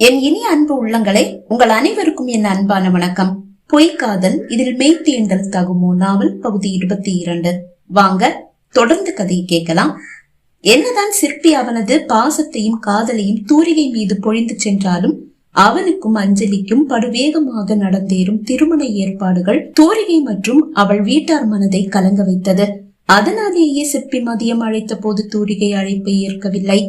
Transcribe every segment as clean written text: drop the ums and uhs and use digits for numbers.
என் இனிய அன்பு உள்ளங்களே, உங்கள் அனைவருக்கும் என் அன்பான வணக்கம். பொய்க்காதல் இதில் மெய்த்தேண்டல் தகுமோ நாவல் பகுதி 22. வாங்க தொடர்ந்து கதையை கேட்கலாம். என்னதான் சிற்பி அவனது பாசத்தையும் காதலையும் தூரிகை மீது பொழிந்து சென்றாலும் அவனுக்கும் அஞ்சலிக்கும் படுவேகமாக நடந்தேறும் திருமண ஏற்பாடுகள் தூரிகை மற்றும் அவள் வீட்டார் மனதை கலங்க வைத்தது. அதனாலேயே சிற்பி மதியம் அழைத்த போது தூரிகை அழைப்பை ஏற்கவில்லை.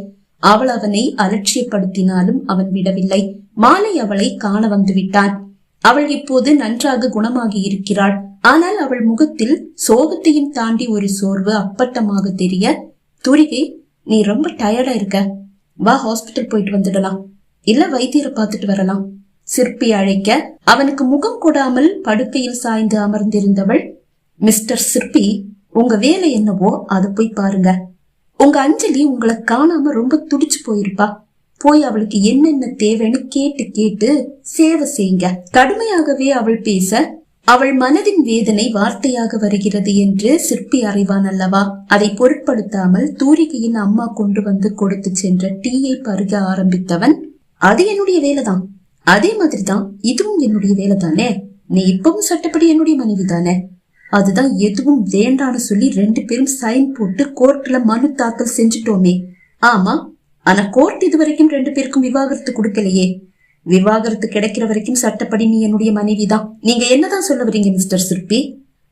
அவள் அவனை அலட்சியப்படுத்தினாலும் அவன் விடவில்லை. மாலை அவளை காண வந்து விட்டான். அவள் இப்போது நன்றாக குணமாகி இருக்கிறாள். ஆனால் அவள் முகத்தில் சோகத்தையும் தாண்டி ஒரு சோர்வு அப்பட்டமாக தெரிய, தூரிகை, நீ ரொம்ப டயர்டா இருக்க, வா ஹாஸ்பிட்டல் போயிட்டு வந்துடலாம், இல்ல வைத்தியரை பார்த்துட்டு வரலாம். சிற்பி அழைக்க அவனுக்கு முகம் கொடாமல் படுக்கையில் சாய்ந்து அமர்ந்திருந்தவள், மிஸ்டர் சிற்பி, உங்க வேலை என்னவோ அதை போய் பாருங்க. உங்க அஞ்சலி உங்களை காணாம ரொம்ப துடிச்சு போயிருப்பா. போய் அவளுக்கு என்னென்ன தேவைன்னு கேட்டு கேட்டு சேவை செய்யுங்க. கடுமையாகவே அவள் பேச அவள் மனதின் வேதனை வார்த்தையாக வருகிறது என்று சிற்பி அறிவான் அல்லவா? அதை பொருட்படுத்தாமல் தூரிகையின் அம்மா கொண்டு வந்து கொடுத்து சென்ற டீயை பருக ஆரம்பித்தவன், அது என்னுடைய வேலைதான், அதே மாதிரிதான் இதுவும் என்னுடைய வேலை தானே, நீ இப்பவும் சட்டப்படி என்னுடைய மனைவி தானே, அதுதான் எதுவும் வேண்டான்னு சொல்லி 2 பேரும் சைன் போட்டு கோர்ட்ல மனு தாக்கல் செஞ்சுட்டோமே. ஆமா, ஆனா கோர்ட் இது வரைக்கும் 2 பேருக்கும் விவாகரத்து கொடுக்கலையே. விவாகரத்து கிடைக்கிற வரைக்கும் சட்டப்படி நீ என்னுடைய மனைவி தான். நீங்க என்னதான் சொல்ல வரீங்க மிஸ்டர் சிற்பி?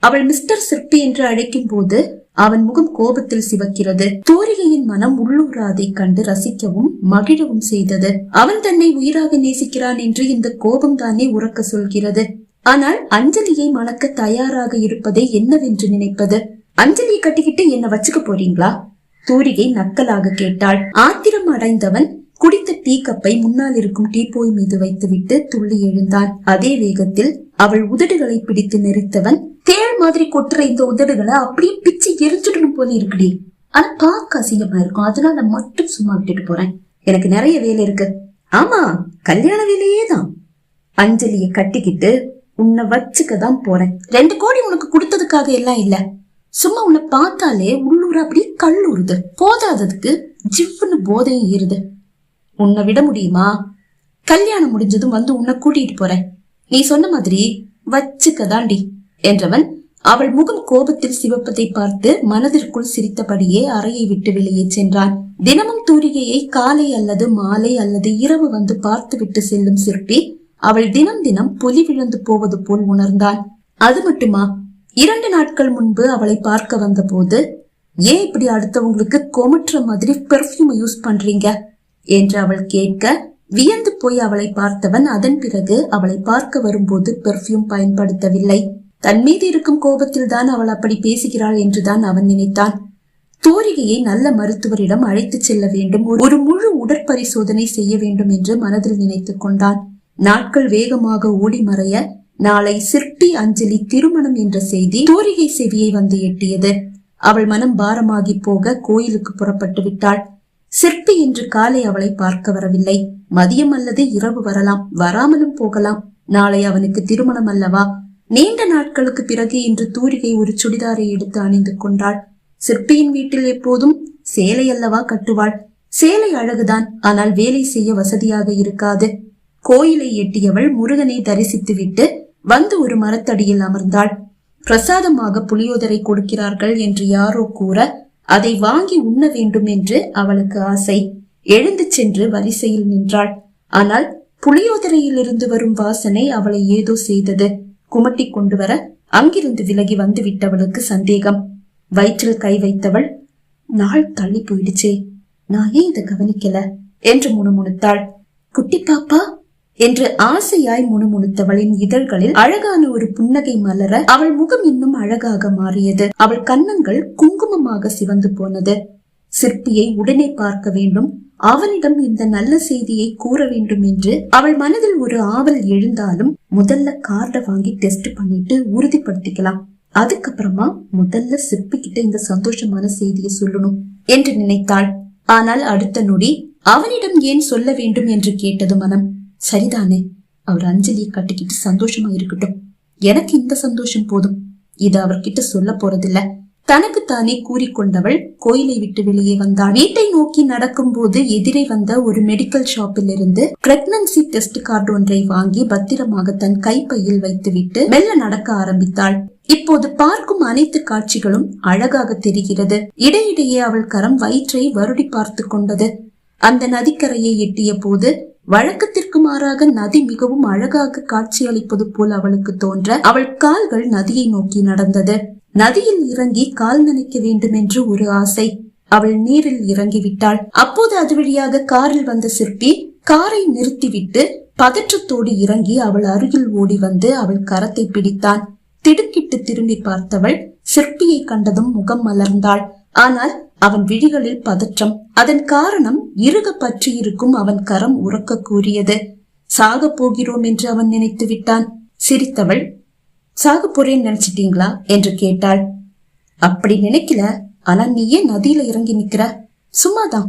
அவள் மிஸ்டர் சிற்பி என்று அழைக்கும் போது அவன் முகம் கோபத்தில் சிவக்கிறது. தூரிகையின் மனம் உள்ளூர் அதை கண்டு ரசிக்கவும் மகிழவும் செய்தது. அவன் தன்னை உயிராக நேசிக்கிறான் என்று இந்த கோபம் தானே உறக்க சொல்கிறது. ஆனால் அஞ்சலியை மணக்க தயாராக இருப்பதை என்னவென்று நினைப்பது? அஞ்சலியை கட்டிக்கிட்டு என்ன வச்சுக்க போறீங்களா? தூரிகை நக்கலாக கேட்டாள். ஆத்திரம் அடைந்தவன் குடித்த டீ கப்பை முன்னால் இருக்கும் டீப்போய் மீது வைத்துவிட்டு துள்ளி எழுந்தான். அதே வேகத்தில் அவள் உதடுகளை பிடித்து நெரித்தவன், தேள் மாதிரி கொட்டுற இந்த உதடுகளை அப்படியே பிச்சு எரிஞ்சிடணும் போல இருக்குடி, ஆனா பார்க்க அசிங்கமா இருக்கும், அதனால மட்டும் சும்மா விட்டுட்டு போறேன், எனக்கு நிறைய வேலை இருக்கு. ஆமா, கல்யாண வேலையே தான். அஞ்சலிய கட்டிக்கிட்டு உன்னை வச்சுக்கதான் போறேன். 2 கோடி உனக்கு கொடுத்ததுக்காக எல்லாம் இல்ல, சும்மா உன்னை பார்த்தாலே உள்ளூர் அப்படியே கல்லூருது, போதாததுக்கு ஜிவ்னு போதையும் ஏறுது. உன்னை விட முடியுமா? கல்யாணம் முடிஞ்சதும் வந்து உன்னை கூட்டிட்டு போறேன், நீ சொன்ன மாதிரி வச்சுக்கதாண்டி என்றவன் அவள் முகம் கோபத்தில் சிவப்பதை பார்த்து மனதிற்குள் சிரித்தபடியே அறையை விட்டு வெளியே சென்றான். தினமும் தூரிகையை காலை அல்லது மாலை அல்லது இரவு வந்து பார்த்து விட்டு செல்லும் சிற்பி அவள் தினம் தினம் பொலி விழுந்து போவது போல் உணர்ந்தான். அது மட்டுமா, 2 நாட்கள் முன்பு அவளை பார்க்க வந்த போது, ஏன் இப்படி அடுத்தவங்களுக்கு கொமற்ற மாதிரி பெர்ஃபியூம் யூஸ் பண்றீங்க என்று அவள் கேட்க வியந்து போய் அவளை பார்த்தவன் அதன் பிறகு அவளை பார்க்க வரும்போது பெர்ஃபியூம் பயன்படுத்தவில்லை. தன் மீது இருக்கும் கோபத்தில் தான் அவள் அப்படி பேசுகிறாள் என்றுதான் அவன் நினைத்தான். தூரிகையை நல்ல மருத்துவரிடம் அழைத்து செல்ல வேண்டும், ஒரு முழு உடற்பரிசோதனை செய்ய வேண்டும் என்று மனதில் நினைத்துக் கொண்டான். நாட்கள் வேகமாக ஓடி மறைய நாளை சிற்பி அஞ்சலி திருமணம் என்ற செய்தி தூரிகை செவியை வந்து எட்டியது. அவள் மனம் பாரமாகி போக கோயிலுக்கு புறப்பட்டு விட்டாள். சிற்பி இன்று காலை அவளை பார்க்க வரவில்லை. மதியம் அல்லது இரவு வரலாம், வராமலும் போகலாம். நாளை அவனுக்கு திருமணம் அல்லவா? நீண்ட நாட்களுக்கு பிறகு இன்று தூரிகை ஒரு சுடிதாரை எடுத்து அணிந்து கொண்டாள். சிற்பியின் வீட்டில் எப்போதும் சேலை அல்லவா கட்டுவாள். சேலை அழகுதான், ஆனால் வேலை செய்ய வசதியாக இருக்காது. கோயிலை எட்டியவள் முருகனை தரிசித்து விட்டு வந்து ஒரு மரத்தடியில் அமர்ந்தாள். பிரசாதமாக புளியோதரை கொடுக்கிறார்கள் என்று யாரோ கூற அதை வாங்கி உண்ண வேண்டும் என்று அவளுக்கு ஆசை. எழுந்து சென்று வரிசையில் நின்றாள். ஆனால் புளியோதரையிலிருந்து வரும் வாசனை அவளை ஏதோ செய்தது. குமட்டி கொண்டு வர அங்கிருந்து விலகி வந்து விட்டவளுக்கு சந்தேகம். வயிற்றில் கை வைத்தவள், நாள் தள்ளி போயிடுச்சே, நான் ஏன் இதை கவனிக்கல என்று முணுமுணுத்தாள். குட்டி பாப்பா என்று ஆசையாய் முணுமுணுத்தவளின் இதழ்களில் அழகான ஒரு புன்னகை மலர அவள் முகம் இன்னும் அழகாக மாறியது. அவள் கன்னங்கள் குங்குமமாக சிவந்து போனது. சிற்பியை உடனே பார்க்க வேண்டும், அவனிடம் இந்த நல்ல செய்தியை கூற வேண்டும் என்று அவள் மனதில் ஒரு ஆவல் எழுந்தாலும் முதல்ல கார்டை வாங்கி டெஸ்ட் பண்ணிட்டு உறுதிப்படுத்திக்கலாம், அதுக்கப்புறமா முதல்ல சிற்பி கிட்ட இந்த சந்தோஷமான செய்தியை சொல்லணும் என்று நினைத்தாள். ஆனால் அடுத்த நொடி அவனிடம் ஏன் சொல்ல வேண்டும் என்று கேட்டது மனம். சரிதானே, அவர் அஞ்சலியை கட்டிக்கிட்டு சந்தோஷமா இருக்கட்டும், எனக்கு இந்த சந்தோஷம் போதும், இது அவர்கிட்ட சொல்ல போறதில்ல. தனக்குத்தானே கூறிக்கொண்டவள் கோயிலை விட்டு வெளியே வந்தாள். வீட்டை நோக்கி நடக்கும் போது எதிரே வந்த ஒரு மெடிக்கல் ஷாப்பில் இருந்து பிரெக்னன்சி டெஸ்ட் கார்டு ஒன்றை வாங்கி பத்திரமாக தன் கைப்பையில் வைத்துவிட்டு மெல்ல நடக்க ஆரம்பித்தாள். இப்போது பார்க்கும் அனைத்து காட்சிகளும் அழகாக தெரிகிறது. இடையிடையே அவள் கரம் வயிற்றை வருடி பார்த்து கொண்டது. அந்த நதிக்கரையை எட்டிய போது வழக்கத்திற்கு மாறாக நதி மிகவும் அழகாக காட்சி அளிப்பது போல் அவளுக்கு தோன்ற அவள் கால்கள் நதியை நோக்கி நடந்தது. நதியில் இறங்கி கால் நனைக்க வேண்டும் என்று ஒரு ஆசை. அவள் நீரில் இறங்கி விட்டாள். அப்போது அது வழியாக காரில் வந்த சிற்பி காரை நிறுத்திவிட்டு பதற்றத்தோடு இறங்கி அவள் அருகில் ஓடி வந்து அவள் கரத்தை பிடித்தான். திடுக்கிட்டு திரும்பி பார்த்தவள் சிற்பியை கண்டதும் முகம் மலர்ந்தாள். ஆனால் அவன் விழிகளில் பதற்றம். அதன் காரணம் இறுக பற்றி இருக்கும் அவன் கரம் உறக்க கூறியது. சாக போகிறோம் என்று அவன் நினைத்து விட்டான். சிரித்தவள், சாக போறேன்னு நினைச்சிட்டீங்களா என்று கேட்டாள். அப்படி நினைக்கல, ஆனா நீ ஏன் நதியில இறங்கி நிக்கிற? சும்மாதான்.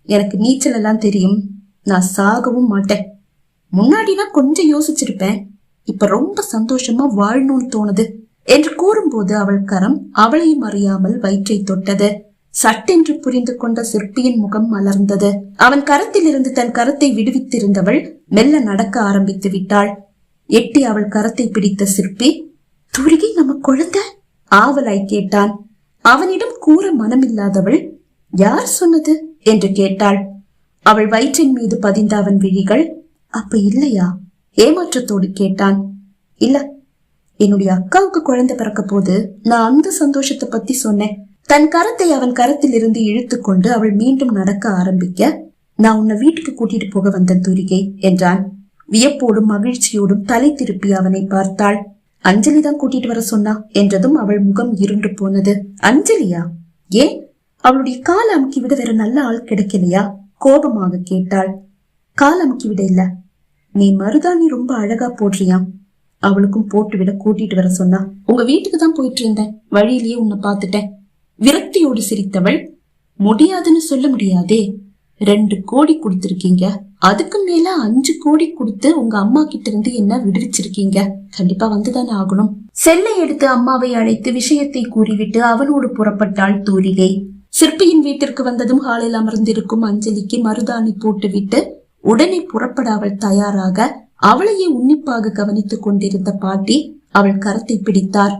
எனக்கு நீச்சல் எல்லாம் தெரியும், நான் சாகவும் மாட்டேன். முன்னாடினா கொஞ்சம் யோசிச்சிருப்பேன், இப்ப ரொம்ப சந்தோஷமா வாழணும்னு தோணுது என்று கூறும்போது அவள் கரம் அவளையும் அறியாமல் வயிற்றை தொட்டது. சட்டென்று புரிந்து கொண்ட சிற்பியின் முகம் மலர்ந்தது. அவன் கரத்தில் இருந்து தன் கரத்தை விடுவித்திருந்தவள் மெல்ல நடக்க ஆரம்பித்து விட்டாள். எட்டி அவள் கரத்தை பிடித்த சிற்பி, தூரிகை நம்ம குழந்தை ஆவலாய் கேட்டான். அவனிடம் கூற மனமில்லாதவள், யார் சொன்னது என்று கேட்டாள். அவள் வயிற்றின் மீது பதிந்த அவன் விழிகள், அப்ப இல்லையா ஏமாற்றத்தோடு கேட்டான். இல்ல, என்னுடைய அக்காவுக்கு குழந்தை பிறக்க போது நான் அந்த சந்தோஷத்தை பத்தி சொன்னேன். தன் கரத்தை அவன் கரத்தில் இருந்து இழுத்து கொண்டு அவள் மீண்டும் நடக்க ஆரம்பிக்க, நான் உன்னை வீட்டுக்கு கூட்டிட்டு போக வந்த தூரிகை என்றான். வியப்போடும் மகிழ்ச்சியோடும் தலை திருப்பி அவனை பார்த்தாள். அஞ்சலி தான் கூட்டிட்டு வர சொன்னா என்றதும் அவள் முகம் இருண்டு போனது. அஞ்சலியா? ஏன் அவளுடைய கால் அமுக்கி விட வேற நல்ல ஆள் கிடைக்கலையா? கோபமாக கேட்டாள். கால் அமுக்கி விட இல்ல, நீ மருதாணி ரொம்ப அழகா போடுறியாம், அவளுக்கும் போட்டு விட கூட்டிட்டு வர சொன்னா. உங்க வீட்டுக்கு தான் போயிட்டு இருந்தேன், வழியிலேயே உன்னை பாத்துட்டேன். விரக்தியோடு சிரித்தவள், முடியாதுன்னு சொல்ல முடியாதே, 2 கோடி கொடுத்திருக்கீங்க, அதுக்கு மேல 5 கோடி கொடுத்து உங்க அம்மா கிட்ட இருந்து என்ன விடுவிச்சிருக்கீங்க, கண்டிப்பா வந்துதானே ஆகணும். செல்லை எடுத்து அம்மாவை அழைத்து விஷயத்தை கூறிவிட்டு அவனோடு புறப்பட்டாள் தூரிகை. சிற்பியின் வீட்டிற்கு வந்ததும் ஹாலில் அமர்ந்திருக்கும் அஞ்சலிக்கு மருதாணி போட்டுவிட்டு உடனே புறப்பட அவள் தயாராக அவளையே உன்னிப்பாக கவனித்துக் கொண்டிருந்த பாட்டி அவள் கரத்தை பிடித்தார்.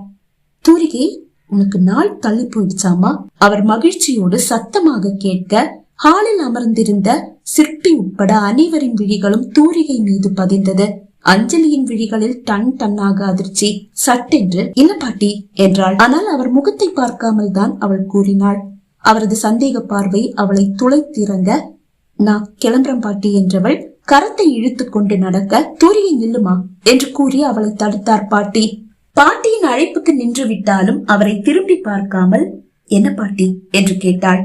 தூரிகை, உனக்கு நாள் தள்ளி போயிடுச்சாமா? அவர் மகிழ்ச்சியோடு சத்தமாக கேட்க ஹாலில் அமர்ந்திருந்த சிற்பி உட்பட அனைவரின் விழிகளும் தூரிகை மீது பதிந்தது. அஞ்சலியின் விழிகளில் டன் டன்னாக அதிர்ச்சி. சட்டென்று இல்ல பாட்டி என்றாள். ஆனால் அவர் முகத்தை பார்க்காமல் தான் அவள் கூறினாள். அவரது சந்தேக பார்வை அவளை துளைத்திறங்க, நான் கிளம்புறேன் பாட்டி என்றவள் கரத்தை இழுத்து கொண்டு நடக்க, தூரிகை நில்லுமா என்று கூறி அவளை தடுத்தார் பாட்டி. பாட்டியின் அழைப்புக்கு நின்று விட்டாலும் அவரை திரும்பி பார்க்காமல், என்ன பாட்டி என்று கேட்டாள்.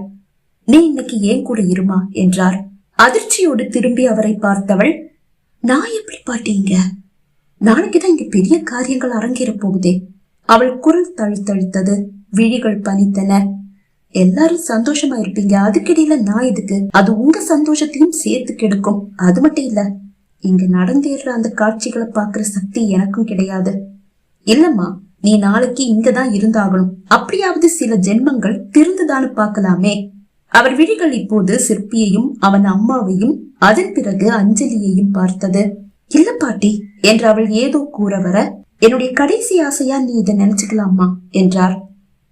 நீ இன்னைக்கு ஏன் கூட இருமா என்றார். அதிர்ச்சியோடு திரும்பி அவரை பார்த்தவள், நான் எப்படி பாட்டி இங்க? நாளைக்குதான் இங்க பெரிய காரியங்கள் அரங்கேற போகுதே. அவள் குரல் தழுத்தழுத்தது, விழிகள் பனித்தன. எல்லாரும் சந்தோஷமா இருப்பீங்க, அதுக்கிடையில நான் எதுக்கு? அது உங்க சந்தோஷத்தையும் சேர்த்து கெடுக்கும். அது மட்டும் இல்ல, இங்க நடந்தேற அந்த காட்சிகளை பாக்குற சக்தி எனக்கும் கிடையாது. இல்லம்மா, நீ நாளைக்கு இங்கதான் இருந்தாகணும். அப்படியாவது சில ஜென்மங்கள் திருந்துதானு பாக்கலாமே. அவர் விழிகள் இப்போது சிற்பியையும் அவன் அம்மாவையும் அதன் பிறகு அஞ்சலியையும் பார்த்தது. இல்ல பாட்டி என்று அவள் ஏதோ கூற வர, என்னுடைய கடைசி ஆசையா நீ இதை நினைச்சுக்கலாமா என்றார்.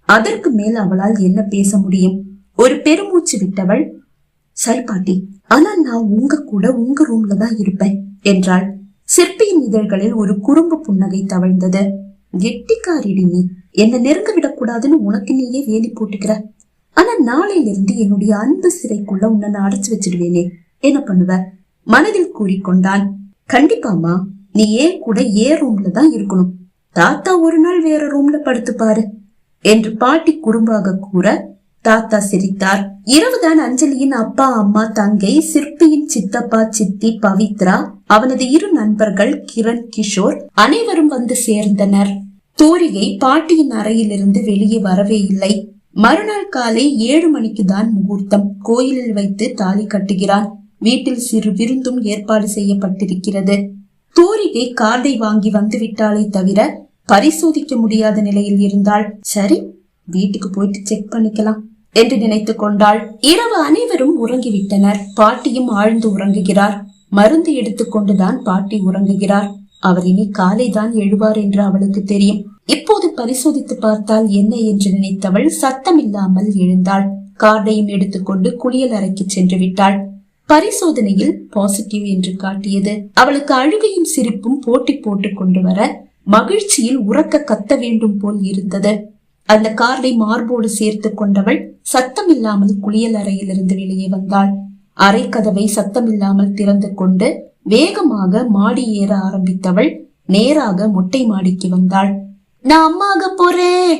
அதற்கு மேல் அவளால் என்ன பேச முடியும்? ஒரு பெருமூச்சு விட்டவள், சரி பாட்டி, ஆனா நான் உங்க கூட உங்க ரூம்ல தான் இருப்பேன் என்றாள். சிற்பியின் இதழ்களில் ஒரு குறும்பு புன்னகை தவழ்ந்தது. கெட்டிக்காரிடி நீ, என்ன நெருங்க விடக்கூடாதுன்னு உனக்கு நீயே வேலி போட்டுக்கிற. ஆனா நாளையில இருந்து என்னுடைய அன்பு சிறைக்குள்ள உன்னை நான் அடைச்சு வச்சிடுவேனே, என்ன பண்ணுவ? மனதில் கூறிக்கொண்டான். கண்டிப்பாமா, நீ ஏன் கூட ரூம்ல தான் இருக்கணும். தாத்தா ஒரு நாள் வேற ரூம்ல படுத்துப்பாரு என்று பாட்டி குறும்பாக கூற தாத்தா சிரித்தார். இரவுதான் அஞ்சலியின் அப்பா அம்மா தங்கை, சிற்பியின் சித்தப்பா சித்தி பவித்ரா, அவனது 2 நண்பர்கள் கிரண் கிஷோர் அனைவரும் வந்து சேர்ந்தனர். தூரிகை பாட்டியின் அறையிலிருந்து வெளியே வரவே இல்லை. மறுநாள் காலை 7 மணிக்கு தான் முகூர்த்தம். கோயிலில் வைத்து தாலி கட்டுகிறான். வீட்டில் சிறு விருந்தும் ஏற்பாடு செய்யப்பட்டிருக்கிறது. தூரிகை கார்டை வாங்கி வந்து விட்டாலே தவிர பரிசோதிக்க முடியாத நிலையில் இருந்தாள். சரி, வீட்டுக்கு போயிட்டு செக் பண்ணிக்கலாம் என்று நினைத்து கொண்டாள். இரவு அனைவரும் உறங்கிவிட்டனர். பாட்டியும் ஆழ்ந்து உறங்குகிறார். மருந்து எடுத்துக்கொண்டுதான் பாட்டி உறங்குகிறார். அவர் இனி காலைதான் எழுவார் என்று அவளுக்கு தெரியும். இப்போது பரிசோதித்து பார்த்தால் என்ன என்று நினைத்தவள் சத்தம் இல்லாமல் எழுந்தாள். கார்டையும் எடுத்துக்கொண்டு குளியல் அறைக்கு சென்று விட்டாள். பரிசோதனையில் பாசிட்டிவ் என்று காட்டியது. அவளுக்கு அழுகையும் சிரிப்பும் போட்டி போட்டு கொண்டு வர மகிழ்ச்சியில் உறக்க கத்த வேண்டும் போல் இருந்தது. அந்த கார்டை மார்போடு சேர்த்து கொண்டவள் சத்தம் இல்லாமல் குளியல் அறையிலிருந்து வெளியே வந்தாள். அறை கதவை சத்தம் இல்லாமல் திறந்து கொண்டு வேகமாக மாடி ஏற ஆரம்பித்தவள் நேராக மொட்டை மாடிக்கு வந்தாள். நான் அம்மாக போறேன்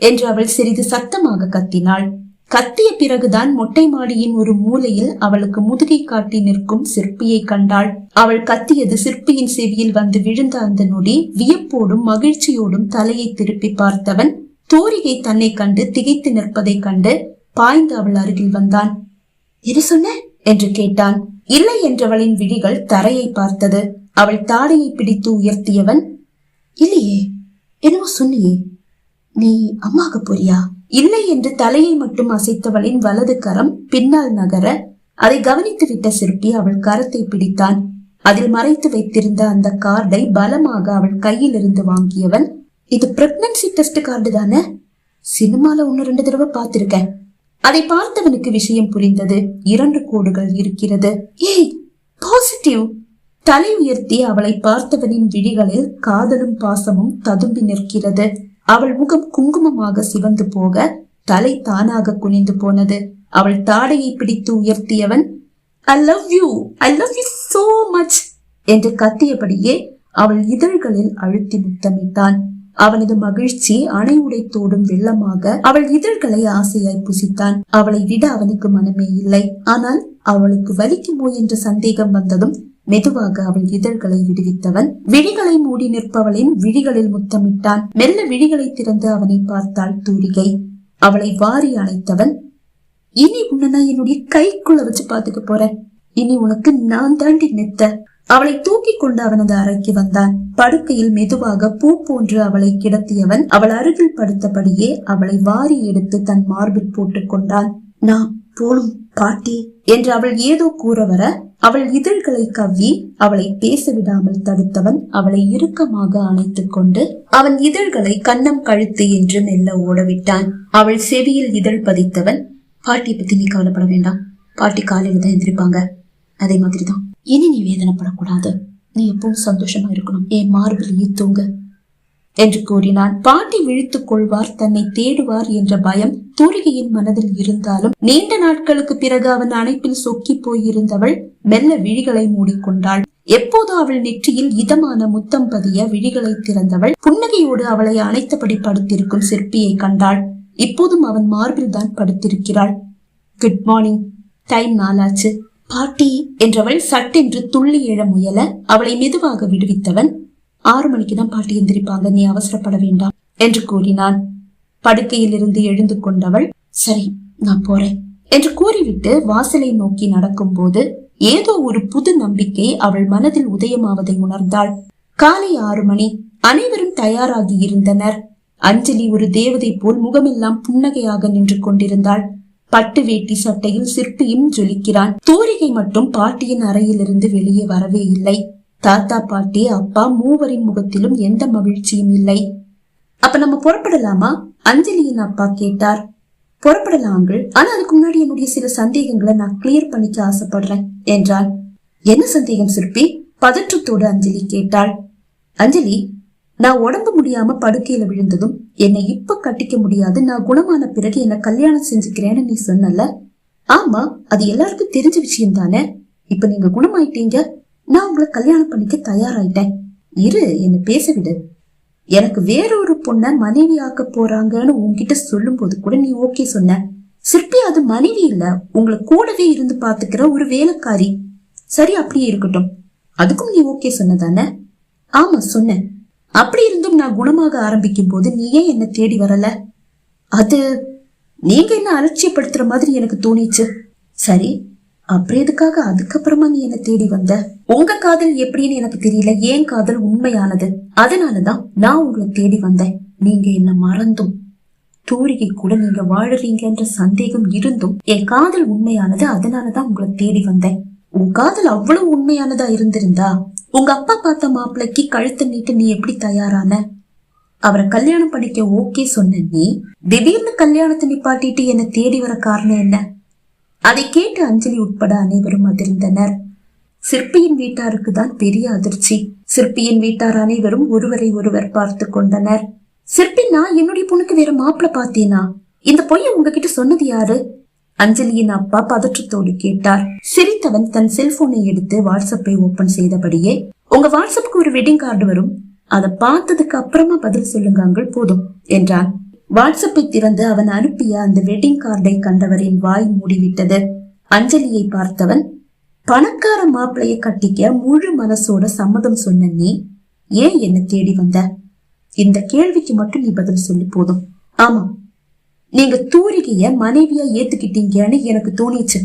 என்று அவள் சிறிது சத்தமாக கத்தினாள். கத்திய பிறகுதான் மொட்டை மாடியின் ஒரு மூலையில் அவளுக்கு முதுகை காட்டி நிற்கும் சிற்பியை கண்டாள். அவள் கத்தியது சிற்பியின் செவியில் வந்து விழுந்த அந்த நொடி வியப்போடும் மகிழ்ச்சியோடும் தலையை திருப்பி பார்த்தவன் தூரிகை தன்னை கண்டு திகைத்து நிற்பதை கண்டு பாய்ந்து அவள் அருகில் வந்தான். என்ன சொன்ன என்று கேட்டான். இல்லை என்றவளின் விழிகள் தரையை பார்த்தது. அவள் தாடையை பிடித்து உயர்த்தியவன், இல்லையே, என்னவோ சொன்னியே, நீ அம்மாக போறியா? இல்லை என்று தலையை மட்டும் அசைத்தவளின் வலது கரம் பின்னால் நகர அதை கவனித்து விட்ட சிற்பி அவள் கரத்தை பிடித்தான். அதில் மறைத்து வைத்திருந்த அந்த கார்டை பலமாக அவள் கையில் இருந்து வாங்கியவன், இது பிரெக்னன்சி டெஸ்ட் கார்டு தானே? சினிமால 1-2 தடவை பார்த்திருக்கேன். அதை பார்த்தவனுக்கு விஷயம் புரிந்தது. 2 கோடுகள் இருக்கிறது. ஏய், பாசிட்டிவ்! தலை உயர்த்தி அவளை பார்த்தவனின் விழிகளில் காதலும் பாசமும் ததும்பி நிற்கிறது. அவள் முகம் குங்குமமாக சிவந்து போக தலை தானாக குனிந்து போனது. அவள் தாடையை பிடித்து உயர்த்தியவன், I love you, I love you so much என்று கத்தியபடியே அவள் இதழ்களில் அழுத்தி முத்தமிட்டான். அவனது மகிழ்ச்சி அணை உடைத்தோடும் வெள்ளமாக அவள் இதழ்களை ஆசையாய் புசித்தான். அவளை விட அவனுக்கு மனமே இல்லை. ஆனால் அவளுக்கு வலிக்குமோ என்ற சந்தேகம் வந்ததும் மெதுவாக அவள் இதழ்களை விடுவித்தவன் விழிகளை மூடி நிற்பவளின் விழிகளில் முத்தமிட்டான். மெல்ல விழிகளை திறந்து அவனை பார்த்தாள் தூரிகை. அவளை வாரி அணைத்தவன், இனி உன்னை நான் என்னுடைய கைக்குள்ள வச்சு பாத்துக்க போறேன். இனி உனக்கு நான் தாண்டி மெத்த. அவளை தூக்கி கொண்டு அவனது அறைக்கு வந்தான். படுக்கையில் மெதுவாக பூ போன்று அவளை கிடத்தியவன் அவள் அருகில் படுத்தபடியே அவளை வாரி எடுத்து தன் மார்பில் போட்டுக் கொண்டான். நான் போலும் பாட்டி என்று அவள் ஏதோ கூற வர அவள் இதழ்களை கவ்வி அவளை பேச விடாமல் தடுத்தவன் அவளை இறுக்கமாக அணைத்துக் கொண்டு அவன் இதழ்களை கன்னம் கழுத்து என்று மெல்ல ஓடவிட்டான். அவள் செவியில் இதழ் பதித்தவன், பாட்டியை பத்தி நீ கவலைப்பட வேண்டாம். பாட்டி காலையில தான் எந்திரிப்பாங்க. அதே மாதிரிதான் இனி நீ வேதனைப்படக்கூடாது. நீ எப்பவும் சந்தோஷமா இருக்கணும். என் மார்பிலேயே தூங்க என்று கூறினான். பாட்டி விழித்துக் கொள்வார், தன்னை தேடுவார் என்ற பயம் தூரிகையின் மனதில் இருந்தாலும் நீண்ட நாட்களுக்கு பிறகு அவன் அணைப்பில் சொக்கி போயிருந்தவள் மெல்ல விழிகளை மூடிக்கொண்டாள். எப்போதோ அவள் நெற்றியில் இதமான முத்தம் பதிய விழிகளை திறந்தவள் புன்னகையோடு அவளை அணைத்தபடி படுத்திருக்கும் சிற்பியை கண்டாள். இப்போதும் அவன் மார்பில் தான் படுத்திருக்கிறாள். குட் மார்னிங், டைம் 4 ஆச்சு. பாட்டி என்றவள் சட்டென்று துள்ளி எழ முயல அவளை மெதுவாக விடுவித்தவன், 6 மணிக்கு தான் பாட்டி எந்திரிப்பாங்க, நீ அவசரப்பட வேண்டாம் என்று கூறினான். படுக்கையில் இருந்து எழுந்து கொண்டவள், சரி நான் போறேன் என்று கூறிவிட்டு வாசலை நோக்கி நடக்கும் போது ஏதோ ஒரு புது நம்பிக்கை அவள் மனதில் உதயமாவதை உணர்ந்தாள். காலை 6 மணி. அனைவரும் தயாராகி இருந்தனர். அஞ்சலி ஒரு தேவதை போல் முகமெல்லாம் புன்னகையாக நின்று கொண்டிருந்தாள். பட்டு வேட்டி சட்டையில் சிற்பியும் ஜொலிக்கிறான். தூரிகை மட்டும் பாட்டியின் அறையிலிருந்து வெளியே வரவே இல்லை. தாத்தா, பாட்டி, அப்பா மூவரின் முகத்திலும் எந்த மகிழ்ச்சியும் இல்லை. அப்ப நம்ம புறப்படலாமா? அஞ்சலியின் அப்பா கேட்டார். புறப்படலாம் அங்கிள், ஆனா அதுக்கு முன்னாடி என்னுடைய சில சந்தேகங்களை நான் கிளியர் பண்ணிக்க ஆசைப்படுறேன் என்றாள். என்ன சந்தேகம் சிற்பி? பதற்றத்தோடு அஞ்சலி கேட்டாள். அஞ்சலி, நான் உடம்பு முடியாம படுக்கையில விழுந்ததும் என்னை இப்ப கட்டிக்க முடியாது, நான் குணமான பிறகு என்ன கல்யாணம் செஞ்சுக்கிறேன்னு நீ சொன்னல. ஆமா, அது எல்லாருக்கும் தெரிஞ்ச விஷயம் தானே. இப்ப நீங்க குணமாயிட்டீங்க, நான் உங்களை கல்யாணம் பண்ணிக்க தயாராயிட்டேன். இரு, என்ன பேச விடு. எனக்கு வேறொரு பொண்ண மனைவி ஆக்க போறாங்கன்னு உன்கிட்ட சொல்லும் போது கூட நீ ஓகே சொன்ன. சிற்பி, அது மனைவி இல்ல, உங்களை கூடவே இருந்து பாத்துக்கிற ஒரு வேலைக்காரி. சரி, அப்படியே இருக்கட்டும். அதுக்கும் நீ ஓகே சொன்னதானே? ஆமா சொன்னேன். அப்படி இருந்தும் நான் குணமாக ஆரம்பிக்கும் போது நீ ஏன் என்ன தேடி வரல? அது நீங்க என்ன அலட்சியப்படுத்துற மாதிரி எனக்கு தோணிச்சு. சரி, அப்படி எதுக்காக அதுக்கப்புறமா நீ என்ன தேடி வந்த? உங்க காதல் எப்படின்னு எனக்கு தெரியல, ஏன் காதல் உண்மையானது, அதனாலதான் நான் உங்களை தேடி வந்தேன். நீங்க என்ன மறந்தும். தூரிகை கூட நீங்க வாழறீங்கன்ற சந்தேகம் இருந்தும் என் காதல் உண்மையானது, அதனாலதான் உங்களை தேடி வந்தேன். உன் காதல் அவ்வளவு உண்மையானதா இருந்திருந்தா உங்க அப்பா பார்த்த மாப்பிள்ளைக்கு கழுத்தை நீட்டு நீ எப்படி தயாரான? அவரை கல்யாணம் பண்ணிக்க ஓகே சொன்ன நீ திடீர்னு கல்யாணத்தை நிப்பாட்டிட்டு என்ன தேடி வர காரணம் என்ன? அதை கேட்டு அஞ்சலி உட்பட அனைவரும் அதிர்ந்தனர். சிற்பியின் வீட்டாருக்கு தான் பெரிய அதிர்ச்சி. சிற்பியின் வீட்டார் அனைவரும் ஒருவரை ஒருவர் பார்த்து கொண்டனர். சிற்பி, நான் என்னுடைய பொண்ணுக்கு வேற மாப்பிள்ள பார்த்தேனா? இந்த பொய்ய உங்ககிட்ட சொன்னது யாரு? அஞ்சலியின் அப்பா பதற்றத்தோடு கேட்டார். சிரித்தவன் தன் செல்போனை எடுத்து வாட்ஸ்அப்பை ஓபன் செய்தபடியே, உங்க வாட்ஸ்அப்புக்கு ஒரு வெட்டிங் கார்டு வரும், அதை பார்த்ததுக்கு அப்புறமா பதில் சொல்லுங்க அங்கள், போதும் என்றான். வாட்ஸ்அப்பை திறந்து அவன் அனுப்பிய அந்த வெட்டிங் கார்டை கண்டவரின் வாய் மூடிவிட்டது. அஞ்சலியை பார்த்தவன், பணக்கார மாப்பிளைய கட்டிக்க முழு மனசோட சம்மதம் சொன்ன நீ ஏன் என்ன தேடி வந்த? இந்த கேள்விக்கு மட்டும் நீ பதில் சொல்லி போதும். ஆமா, நீங்க தூரிகைய மனைவியா ஏத்துக்கிட்டீங்கன்னு எனக்கு தோணிச்சு.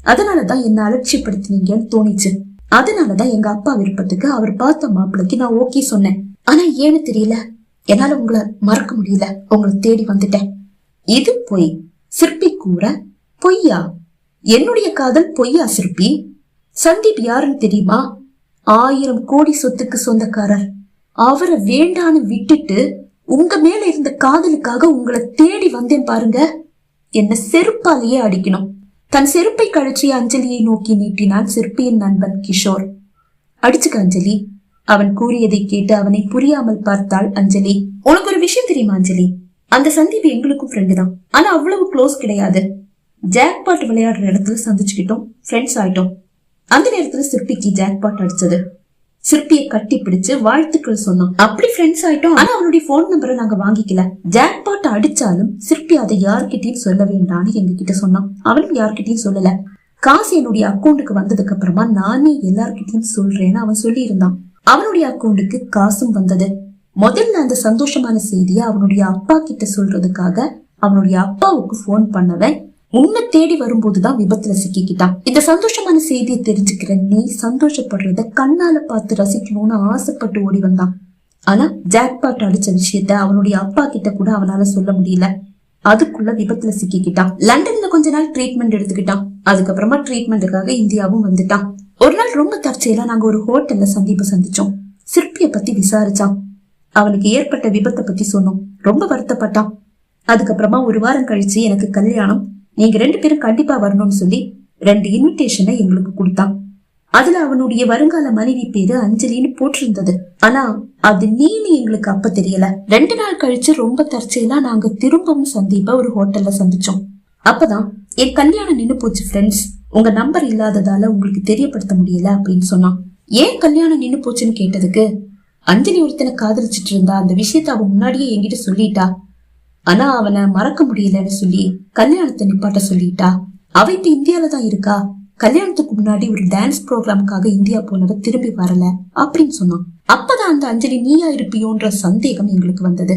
அதனாலதான் என்ன அலட்சியப்படுத்தினீங்கன்னு தோணிச்சு. அதனாலதான் எங்க அப்பா விருப்பத்துக்கு அவர் பார்த்த மாப்பிளைக்கு நான் ஓகே சொன்னேன். ஆனா ஏன்னு தெரியல, என்னால உங்களை மறக்க முடியல, உங்களை தேடி வந்துட்டேன். இது பொய். சிற்பி கூற பொய்யா? என்னுடைய காதல் பொய்யா சிற்பி? சந்தீப் யாருன்னு தெரியுமா? 1000 கோடி சொத்துக்கு சொந்தக்காரர். அவரை வேண்டான்னு விட்டுட்டு உங்க மேல இருந்த காதலுக்காக உங்களை தேடி வந்தேன் பாருங்க. என்ன செருப்பாலேயே அடிக்கணும். தன் செருப்பை கழற்றிய அஞ்சலியை நோக்கி நீட்டினான் சிற்பியின் நண்பன் கிஷோர். அடிச்சுக்க அஞ்சலி, அவன் கூறியதை கேட்டு அவனை புரியாமல் பார்த்தாள் அஞ்சலி. உனக்கு ஒரு விஷயம் தெரியுமா அஞ்சலி? அந்த சந்தீப் எங்களுக்கும் ஃப்ரெண்டு தான், ஆனா அவ்வளவு க்ளோஸ் கிடையாது. ஜாக்பாட் விளையாடுற இடத்துல சந்திச்சுக்கிட்டோம், ஃப்ரெண்ட்ஸ் ஆயிட்டோம். அந்த நேரத்துல சிற்பிக்கு ஜாக்பாட் அடிச்சது. சிற்பியை கட்டி பிடிச்சு வாழ்த்துக்கள் சொன்னான். அப்படி ஃப்ரெண்ட்ஸ் ஆயிட்டோம். ஆனா அவனுடைய போன் நம்பரை நாங்க வாங்கிக்கல. ஜாக்பாட் அடிச்சாலும் சிற்பி அதை யார்கிட்டயும் சொல்ல வேண்டான்னு எங்க கிட்ட சொன்னான். அவனும் யார்கிட்டயும் சொல்லல. காசு என்னுடைய அக்கௌண்ட்டுக்கு வந்ததுக்கு அப்புறமா நானே எல்லார்கிட்டயும் சொல்றேன்னு அவன் சொல்லி இருந்தான். அவனுடைய அக்கௌண்ட்டுக்கு காசும் வந்தது. முதல்ல அந்த சந்தோஷமான செய்திய அவனுடைய அப்பா கிட்ட சொல்றதுக்காக அவனுடைய அப்பாவுக்கு போன் பண்ணவன் உன்னை தேடி வரும்போதுதான் விபத்துல சிக்கிக்கிட்டான். இந்த சந்தோஷமான செய்தியை தெரிஞ்சுக்கிற நீ சந்தோஷப்படுறத கண்ணால பார்த்து ரசிக்கணும்னு ஆசைப்பட்டு ஓடி வந்தான். ஆனா ஜாக்பாட் அடிச்ச விஷயத்த அவனுடைய அப்பா கிட்ட கூட அவனால சொல்ல முடியல. அதுக்குள்ள விபத்துல சிக்கிக்கிட்டான். லண்டன்ல கொஞ்ச நாள் ட்ரீட்மெண்ட் எடுத்துக்கிட்டான். அதுக்கப்புறமா ட்ரீட்மெண்ட்டுக்காக இந்தியாவும் வந்துட்டான். ஒரு நாள் ரொம்ப தற்செயலா நாங்க ஒரு ஹோட்டல்ல சந்தீப சந்திச்சோம். சிற்பிய பத்தி விசாரிச்சான். அவனுக்கு ஏற்பட்ட விபத்தை பத்தி சொன்னோம். ரொம்ப வருத்தப்பட்டான். அதுக்கப்புறமா ஒரு வாரம் கழிச்சு எனக்கு கல்யாணம், நீங்க 2 பேரும் கண்டிப்பா வரணும்னு சொல்லி 2 இன்விடேஷனை எங்களுக்கு கொடுத்தான். அதுல அவனுடைய வருங்கால மனைவி பேரு அஞ்சலின்னு போட்டிருந்தது. ஆனா அது நீனு எங்களுக்கு அப்ப தெரியல. 2 நாள் கழிச்சு ரொம்ப தற்செயலா நாங்க திரும்பவும் சந்தீப ஒரு ஹோட்டல்ல சந்திச்சோம். அப்பதான் என் கல்யாணம் நின்னு போச்சு ஃப்ரெண்ட்ஸ், உங்க நம்பர் இல்லாததால உங்களுக்கு தெரியப்படுத்த முடியல அப்படின்னு சொன்னான். ஏன் கல்யாணம் நின்னு போச்சுன்னு கேட்டதுக்கு, அஞ்சலி ஒருத்தனை காதலிச்சிட்டு இருந்தா, அந்த விஷயத்த அவன் முன்னாடியே என்கிட்ட சொல்லிட்டா. ஆனா அவனை மறக்க முடியலன்னு சொல்லி கல்யாணத்தை நிப்பாட்ட சொல்லிட்டா. அவ இப்ப இந்தியால தான் இருக்கா. கல்யாணத்துக்கு முன்னாடி ஒரு டான்ஸ் ப்ரோக்ராமுக்காக இந்தியா போனவ திரும்பி வரல அப்படின்னு சொன்னான். அப்பதான் அந்த அஞ்சலி நீயா இருப்பியோன்ற சந்தேகம் எங்களுக்கு வந்தது.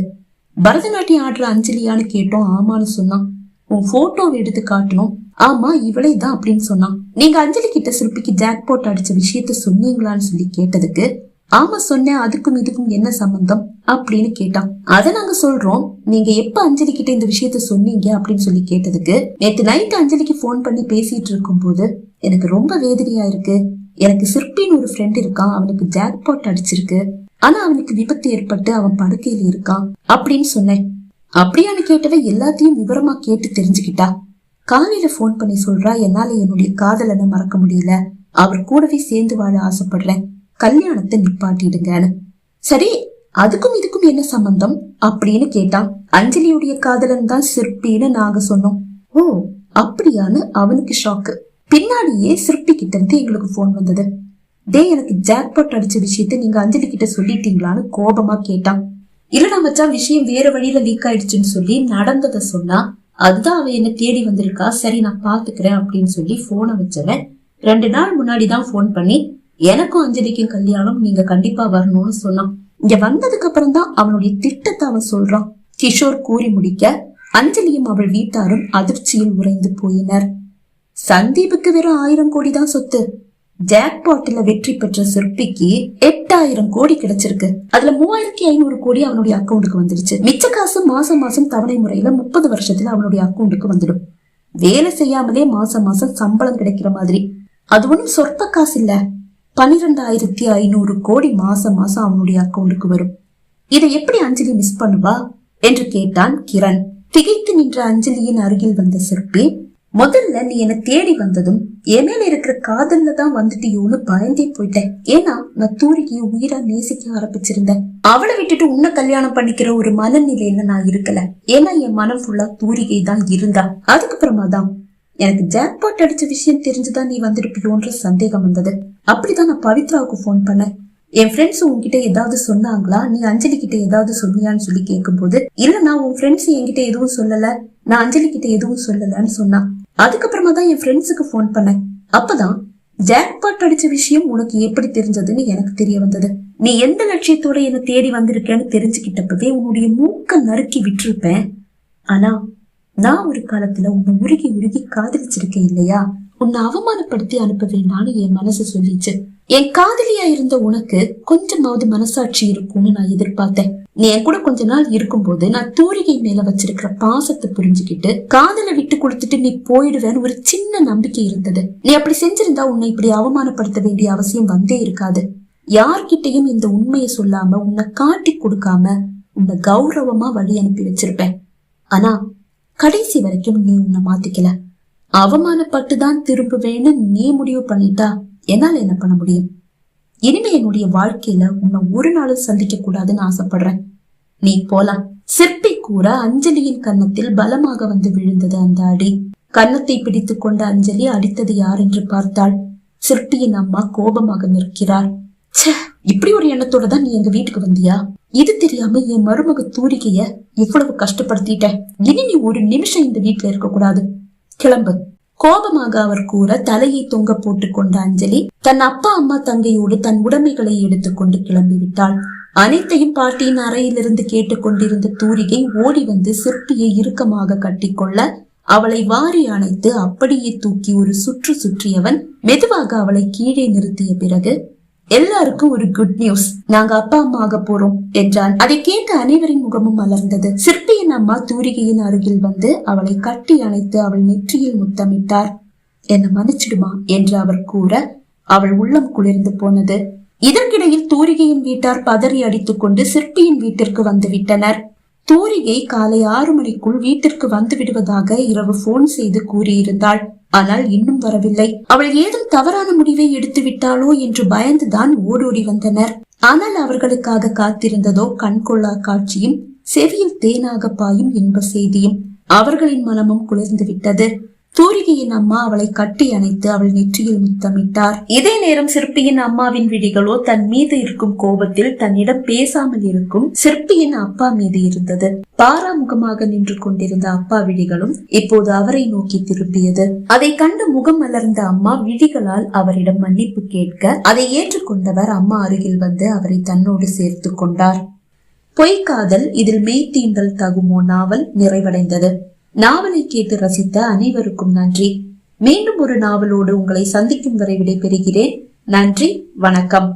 பரதநாட்டியம் ஆடுற அஞ்சலியான்னு கேட்டோம். ஆமான்னு சொன்னான். உன் போட்டோவை எடுத்து காட்டணும். ஆமா இவளே தான் அப்படின்னு சொன்னான். நீங்க அஞ்சலி கிட்ட சிற்பிக்கு ஜாக்பாட் அடிச்ச விஷயத்த சொன்னீங்களான்னு சொல்லி கேட்டதுக்கு, ஆமா சொன்னேன், அதுக்கும் இதுக்கும் என்ன சம்பந்தம் அப்படின்னு கேட்டான். அத நாங்க சொல்றோம், நீங்க எப்ப அஞ்சலி கிட்ட இந்த விஷயத்த சொன்னீங்க அப்படின்னு சொல்லி கேட்டதுக்கு, நேத்து நைட் அஞ்சலிக்கு போன் பண்ணி பேசிட்டு இருக்கும் போது எனக்கு ரொம்ப வேதனையா இருக்கு. எனக்கு சிற்பின்னு ஒரு ஃப்ரெண்ட் இருக்கான், அவனுக்கு ஜாக்பாட் அடிச்சிருக்கு, ஆனா அவனுக்கு விபத்து ஏற்பட்டு அவன் படுக்கையில இருக்கான் அப்படின்னு சொன்னேன். அப்படியான்னு கேட்டவ எல்லாத்தையும் விவரமா கேட்டு தெரிஞ்சுக்கிட்டா. காலையில போன் பண்ணி சொல்றா, என்னால என்னுடைய காதலனை மறக்க முடியல, அவர் கூடவே சேர்ந்து வாழ ஆசைப்படுறேன், கல்யாணத்தை நிப்பாட்டிடுங்கன்னு. சரி, அதுக்கும் இதுக்கும் என்ன சம்பந்தம் அப்படின்னு கேட்டான். அஞ்சலியுடைய காதலன் தான் சிற்பின்னு நாங்க சொன்னோம். ஓ அப்படியான்னு அவனுக்கு ஷாக்கு. பின்னாடியே சிற்பி கிட்ட இருந்து எங்களுக்கு போன் வந்தது. டே, எனக்கு ஜாக்பாட் அடிச்ச விஷயத்த நீங்க அஞ்சலி கிட்ட சொல்லிட்டீங்களான்னு கோபமா கேட்டான். இல்லடா மச்சான், விஷயம் வேற வழியில லீக் ஆயிடுச்சுன்னு சொல்லி நடந்ததை சொன்னா, அதுதான் அவ என்ன தேடி வந்திருக்கா, சரி நான் பாத்துக்கிறேன் அப்படின்னு சொல்லி போனை வச்சவன் 2 நாள் முன்னாடிதான் போன் பண்ணி எனக்கும் அஞ்சலிக்கும் கல்யாணம், நீங்க கண்டிப்பா வரணும்னு சொன்னான். இங்க வந்ததுக்கு அப்புறம் தான் அவனுடைய திட்டத்தை அவன் சொல்றான். கிஷோர் கூறி முடிக்க அஞ்சலியும் அவள் வீட்டாரும் அதிர்ச்சியில் உறைந்து போயினர். சந்தீபுக்கு வெறும் 1000 கோடி தான் சொத்து. ஜாக்பாட்ல வெற்றி பெற்ற சிற்பிக்கு 8000 கோடி கிடைச்சிருக்கு. அதுல 3500 கோடி அவனுடைய அக்கௌண்ட்டுக்கு வந்துருச்சு. மிச்ச காசு மாசம் மாசம் தவணை முறையில 30 வருஷத்துல அவனுடைய அக்கௌண்ட்டுக்கு வந்துடும். வேலை செய்யாமலே மாசம் மாசம் சம்பளம் கிடைக்கிற மாதிரி. அது ஒண்ணும் சொற்ப காசு இல்ல. 12500 கோடி மாசம் மாசம் அவனுடைய அக்கௌண்ட்டுக்கு வரும். இதை எப்படி அஞ்சலி மிஸ் பண்ணுவா என்று கேட்டான் கிரண். திகைத்து நின்ற அஞ்சலியின் அருகில் வந்த சிற்பி, முதல்ல நீ என்ன தேடி வந்ததும் என் மேல இருக்கிற காதல்ல தான் வந்துட்டியோன்னு பயந்தே போயிட்டேன். ஏன்னா நான் தூரிகையை உயிரா நேசிக்க ஆரம்பிச்சிருந்தேன். அவளை விட்டுட்டு உன்னை கல்யாணம் பண்ணிக்கிற ஒரு மனநிலையில நான் இருக்கல. ஏன்னா என் மனம் ஃபுல்லா தூரிகை தான் இருந்தா. அதுக்கப்புறமா தான் எனக்கு ஜாக்பாட் அடிச்ச விஷயம் தெரிஞ்சுதான் நீ வந்துருப்பியோன்ற சந்தேகம் வந்தது. அப்படிதான் நான் பவித்ராவுக்கு போன் பண்ணேன். என் ஃப்ரெண்ட்ஸ் உன்கிட்ட ஏதாவது சொன்னாங்களா, நீ அஞ்சலி கிட்ட ஏதாவது சொன்னியான்னு சொல்லி கேட்கும் போது, இல்ல நான் உன் ஃப்ரெண்ட்ஸ் என்கிட்ட எதுவும் சொல்லல, நான் அஞ்சலி கிட்ட எதுவும் சொல்லலன்னு சொன்னா. அதுக்கப்புறமா தான் என் ஃப்ரெண்ட்ஸுக்கு போன் பண்ணேன். அப்பதான் ஜாக்பாட் அடிச்ச விஷயம் உனக்கு எப்படி தெரிஞ்சதுன்னு எனக்கு தெரிய வந்தது. நீ எந்த லட்சியத்தோட என்ன தேடி வந்திருக்கேன்னு தெரிஞ்சுக்கிட்டப்பவே உன்னுடைய மூக்க நறுக்கி விட்டுருப்பேன். ஆனா நான் ஒரு காலத்துல உன்னை உருகி உருகி காதலிச்சிருக்கேன் இல்லையா? உன்னை அவமானப்படுத்தி அனுப்ப வேண்டான்னு என் மனசு சொல்லிச்சு. என் காதலியா இருந்த உனக்கு கொஞ்சமாவது மனசாட்சி இருக்கும்னு நான் எதிர்பார்த்தேன். நீ என் கூட கொஞ்ச நாள் இருக்கும்போது நான் தூரிகை மேல வச்சிருக்கிற பாசத்தை புரிஞ்சுக்கிட்டு காதலை விட்டு கொடுத்துட்டு நீ போயிடுவேன்னு ஒரு சின்ன நம்பிக்கை இருந்தது. நீ அப்படி செஞ்சிருந்தா உன்னை இப்படி அவமானப்படுத்த வேண்டிய அவசியம் வந்தே இருக்காது. யார்கிட்டையும் இந்த உண்மையை சொல்லாம உன்னை காட்டி கொடுக்காம உன்னை கௌரவமா வழி அனுப்பி வச்சிருப்பேன். ஆனா கடைசி வரைக்கும் நீ உன்னை மாத்திக்கல. அவமானப்பட்டுதான் திரும்புவேன்னு நீ முடிவு பண்ணிட்டா என்னால என்ன பண்ண முடியும்? இனிமே என்னுடைய வாழ்க்கையில உன்னை ஒரு நாளும் சந்திக்க கூடாதுன்னு ஆசைப்படுறேன். நீ போலாம். சிற்பி கூற அஞ்சலியின் கன்னத்தில் பலமாக வந்து விழுந்தது அந்த அடி. கன்னத்தை பிடித்து கொண்ட அஞ்சலி அடித்தது யார் என்று பார்த்தாள். சிற்பியின் அம்மா கோபமாக நிற்கிறார். இப்படி ஒரு எண்ணத்தோட தான் நீ எங்க வீட்டுக்கு வந்தியா? இது தெரியாம என் மருமக தூரிகைய இவ்வளவு கஷ்டப்படுத்திட்ட. இனி நீ ஒரு நிமிஷம் இந்த வீட்டுல இருக்க கூடாது. கிளம்பு. கோபமாக அவர் கூற தலையை தொங்க போட்டுக் கொண்ட அஞ்சலி தன் அப்பா அம்மா தங்கையோடு தன் உடைமைகளை எடுத்துக்கொண்டு கிளம்பி விட்டாள். அனைத்தையும் பாட்டியின் அறையிலிருந்து கேட்டுக்கொண்டிருந்த தூரிகை ஓடி வந்து சிற்பியை இறுக்கமாக கட்டிக்கொள்ள அவளை வாரி அணைத்து அப்படியே தூக்கி ஒரு சுற்று சுற்றியவன் மெதுவாக அவளை கீழே நிறுத்திய பிறகு, எல்லாருக்கும் ஒரு குட் நியூஸ், நாங்க அப்பா அம்மா ஆக போறோம் என்றான். அதை கேட்ட அனைவரின் முகமும் மலர்ந்தது. சிற்பியின் அம்மா தூரிகையின் அருகில் வந்து அவளை கட்டி அணைத்து அவள் நெற்றியில் முத்தமிட்டார். என்ன மன்னிச்சிடுமா என்று அவர் கூற அவள் உள்ளம் குளிர்ந்து போனது. இதற்கிடையில் தூரிகையின் வீட்டார் பதறி அடித்துக் கொண்டு சிற்பியின் வீட்டிற்கு வந்து விட்டனர். தூரிகை காலை 6 மணிக்குள் வீட்டிற்கு வந்து விடுவதாக இரவு போன் செய்து கூறியிருந்தாள். ஆனால் இன்னும் வரவில்லை. அவள் ஏதும் தவறான முடிவை எடுத்து விட்டாளோ என்று பயந்துதான் ஓடோடி வந்தனர். ஆனால் அவர்களுக்காக காத்திருந்ததோ கண்கொள்ளா காட்சியும் செவியில் தேனாக பாயும் இன்ப செய்தியும். அவர்களின் மனமும் குளிர்ந்து விட்டது. தூரிகையின் அம்மா அவளை கட்டி அணைத்து அவள் நெற்றியில் முத்தமிட்டார். இதே நேரம் சிற்பியின் அம்மாவின் விழிகளோ தன் மீது இருக்கும் கோபத்தில் தன்னிடம் பேசாமல் இருக்கும் சிற்பியின் அப்பா மீது இருந்தது. பாராமுகமாக நின்று கொண்டிருந்த அப்பா விழிகளும் இப்போது அவரை நோக்கி திரும்பியது. அதை கண்டு முகம் மலர்ந்த அம்மா விழிகளால் அவரிடம் மன்னிப்பு கேட்க அதை ஏற்றுக்கொண்டவர் அம்மா அருகில் வந்து அவரை தன்னோடு சேர்த்து கொண்டார். பொய்க்காதல் இதில் மெய்தீண்டல் தகுமோ நாவல் நிறைவடைந்தது. நாவலை கேட்டு ரசித்த அனைவருக்கும் நன்றி. மீண்டும் ஒரு நாவலோடு உங்களை சந்திக்கும் வரை விடைபெறுகிறேன். நன்றி, வணக்கம்.